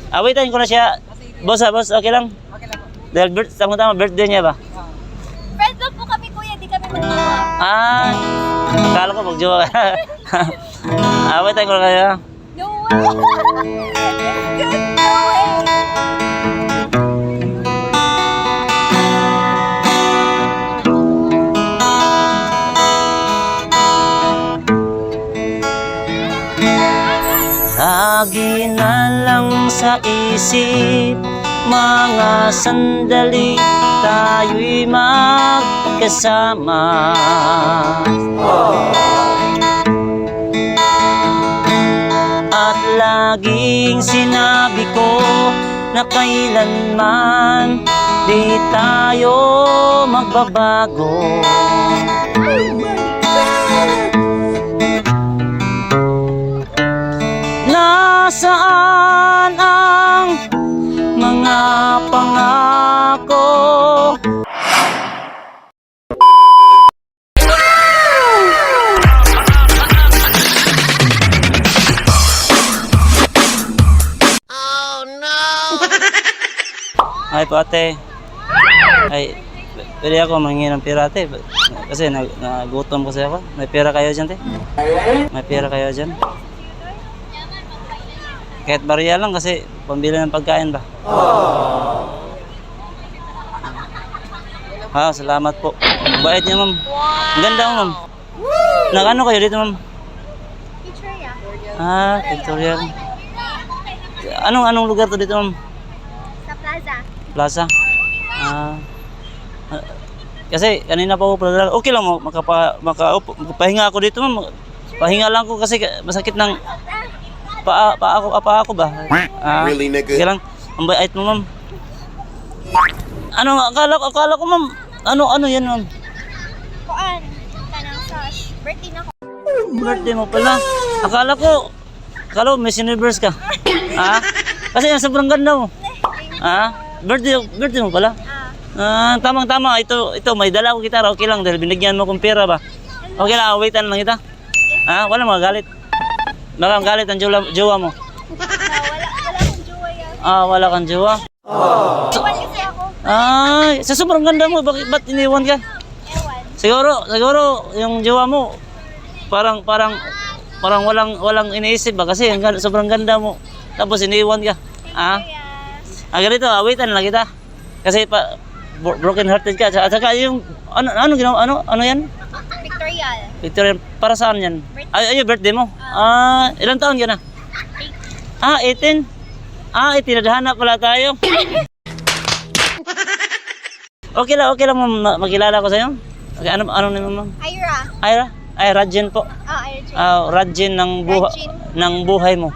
Awitan ko na siya. Boss, okay lang? Okay lang po. Dahil tama birthday niya ba? Friends lang po kami, kuya. Di kami magjowa. Ah, akala ko magjowa ka. Awitan ko na kaya. No way! Good, no way! Lagi na lang sa isip, mga sandali tayo'y magkasama. At laging sinabi ko na kailanman di tayo magbabago. Nasaan ang mga pangako? Oh no! Ay po ate. Ay, pwede ako mangingi ng pera ate. Kasi nagutom kasi ako. May pera kayo dyan te? May pera kayo dyan? Kahit barya lang kasi pambili ng pagkain ba? Ah, salamat po. Bait niya ma'am. Ang ganda mo ma'am. Nag-ano kayo dito ma'am? Victoria. Ah, Victoria. Anong lugar to dito ma'am? Sa plaza. Plaza? Ah. Kasi kanina pa ako pala. Okay lang mo, makapahinga ako dito ma'am. Pahinga lang ko kasi masakit ng pa ako ba? Really, nigga? Sige lang. Ang bait mo, ma'am. Akala ko, ma'am. Ano yan, ma'am? Kuan. Kanang sa birthday na ko. Birthday mo pala. Akala ko Miss Universe ka. Kasi yan, sobrang ganda mo. Birthday mo pala. Tamang-tama. Ito, may dala ko gitara. Okay lang, dahil binigyan mo kong pera ba? Okay lang, waitan lang kita. Wala magalit. Baka ang galit ang jowa mo. Wala akong jowa yan. Wala kang jowa. Iwan kasi ako. Sa sobrang ganda mo, ba't iniwan ka? Ewan. Siguro yung jowa mo parang walang iniisip ba kasi sobrang ganda mo. Tapos iniwan ka. Ganito, awitan lang kita. Kasi broken hearted ka. At saka yung ano yan? Victoria. Para saan yan? Ay, birthday mo? Ilang taon ka na? 18. 18, nadhana pala tayo. Okay lang ma'am, makilala ko sa'yo. Okay, ano naman ma'am? Ira. Ay, Rajin po. Ira. Rajin ng buhay mo.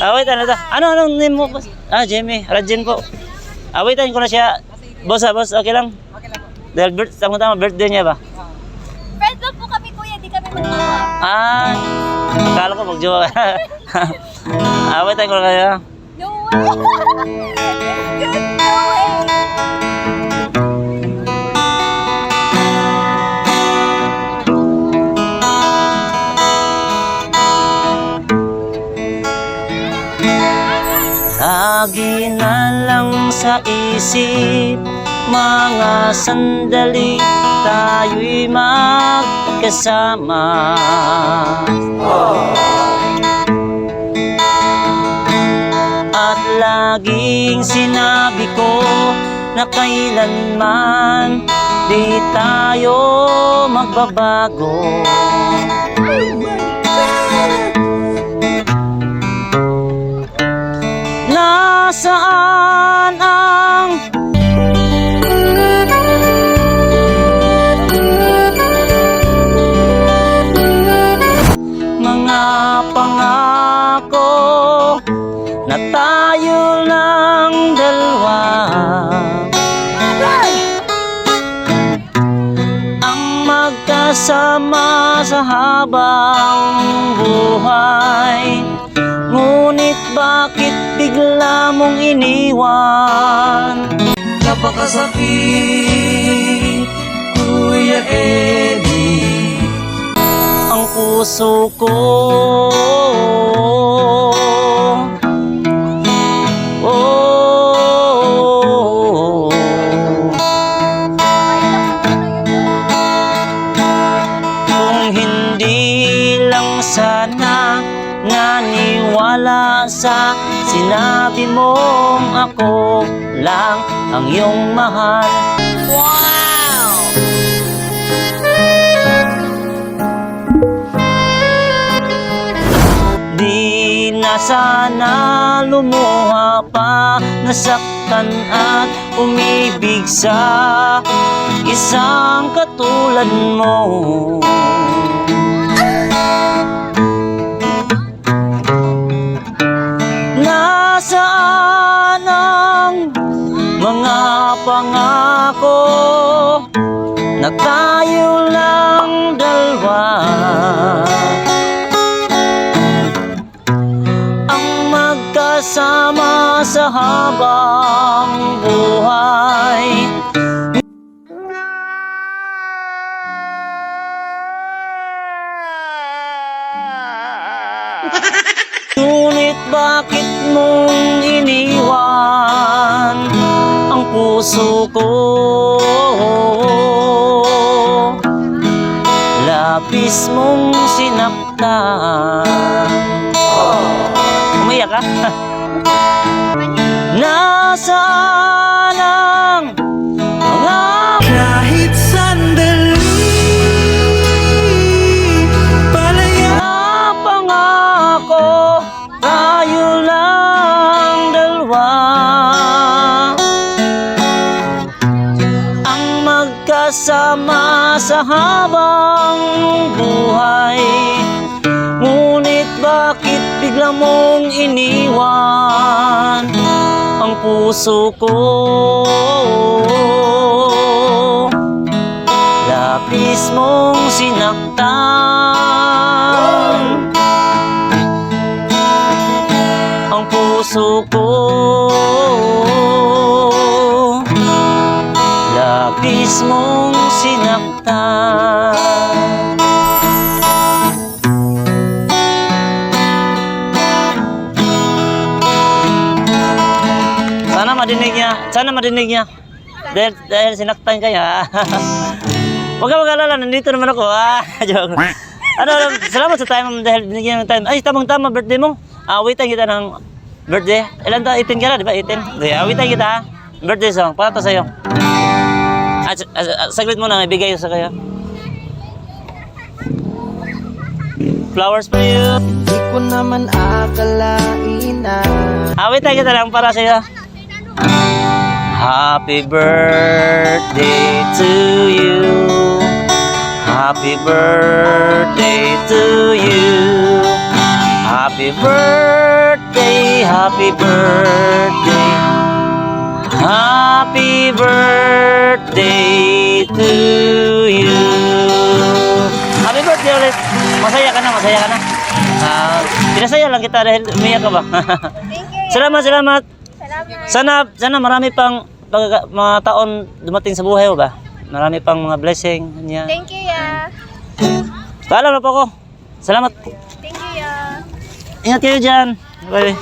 Wait, anong name mo? Jamie, Rajin po. Waitan ko na siya. Boss, okay lang? Okay lang po. Dahil tama birthday niya ba? Friends lang po kami, kuya. Di kami magjowa. Akala ko magjowa ka. Awitan ko na kaya. No way! Good, no way! Lagi na lang sa isip, mga sandali tayo'y magkasama. At laging sinabi ko na kailanman di tayo magbabago. Nasaan ang mga pangako na tayo lang dalawa? Ang magkasama sa habang buhay. Ngunit bakit bigla mong iniwan? Napakasakit, Kuya Eddie. Ang puso ko naniwala sa sinabi mong ako lang ang iyong mahal. Di na sana lumuha pa, nasaktan at umibig sa isang katulad mo. Nasaan ang mga pangako na tayo lang dalawa? Magkasama sa habang buhay. Ngunit bakit mong iniwan ang puso ko? Labis mong sinaktan. Umiyak ka? Nasaan ang mga Kahit sandali palaya pangako, tayo lang dalawa ang magkasama sa habang buhay. Ngunit bakit bigla mong iniwan ang puso ko? Labis mong sinaktan ang puso ko. Labis mong sinaktan. Sana madinig niya. Dahil sinaktan kaya. Huwag ka mag-alala, nandito naman ako. Joke. Salamat sa time dahil binigyan ng time. Ay, tamang-tama, birthday mo. Awitan kita ng birthday. Ilan ta? 18 ka na, di ba? 18. Okay, awitan kita, ha? Birthday song, para to sa'yo. Saglit mo na, ibigay ko sa kayo. Flowers for you. Di ko naman akalain na Awitan kita lang para sa'yo. Happy birthday to you. Happy birthday to you. Happy birthday, happy birthday. Happy birthday to you. Happy birthday ulit. Masaya ka na, masaya ka na. Pinasaya lang kita dahil umiyak ka ba? Thank you. Salamat. Salamat. Sana marami pang mga taon dumating sa buhay mo ba? Marami pang mga blessing. Yan. Thank you, ya. Paalam na po ako. Salamat. Thank you, ya. Ingat kayo dyan. Bye.